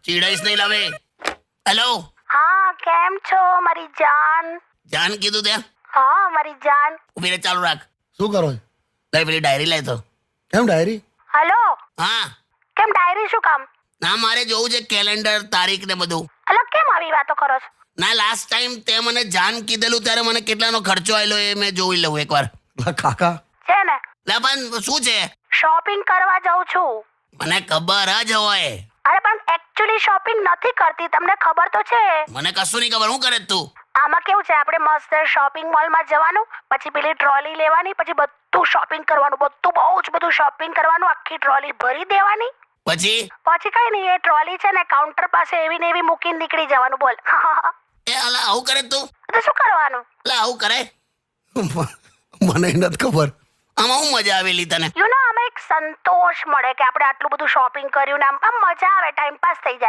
ચીડાઈશ નહીં લાવે. હેલો, હા કેમ છો મારી જાન? જાન કીધું ત્યાં? હા મારી જાન. ઉભી રહે, ચાલુ રાખ. શું કરો છો? લઈ પેલી ડાયરી લે તો. કેમ ડાયરી? હલો, હા, કેમ ડાયરી શું કામ? ના મારે જોવું છે કેલેન્ડર, તારીખ ને બધું. અલા કેમ આવી વાતો કરો છો? ના લાસ્ટ ટાઈમ તે મને જાન કીધેલું ત્યારે મને કેટલાનો ખર્ચો આવેલો એ મેં જોઈ લઉં એકવાર. લા કાકા, છે ને લે પણ શું છે? શોપિંગ કરવા જાઉં છું. મને ખબર જ હોય. અરે પણ એકચ્યુઅલી શોપિંગ નથી કરતી, તમને ખબર તો છે. મને કશું નહીં ખબર. શું કરે તું? આમાં કેવું છે, આપણે મસ્ત શોપિંગ મોલમાં જવાનું, પછી પેલી ટ્રોલી લેવાની, પછી બધું શોપિંગ કરવાનું, બધું બહુ જ બધું શોપિંગ કરવાનું, આખી ટ્રોલી ભરી દેવાની. પછી કઈ નહીં, એ ટ્રોલી છે ને કાઉન્ટર પાસે એવી ને એવી મૂકીને નીકળી જવાનું. બોલ. એ અલા આવું કરે તું? તો શું કરવાનું? અલા આવું કરે? મને નથી ખબર. આમાં હું મજા આવેલી તને? યુ નો આમાં એક સંતોષ મળે કે આપણે આટલું બધું શોપિંગ કર્યું ને આમ મજા આવે, ટાઈમ પાસ થઈ જાય.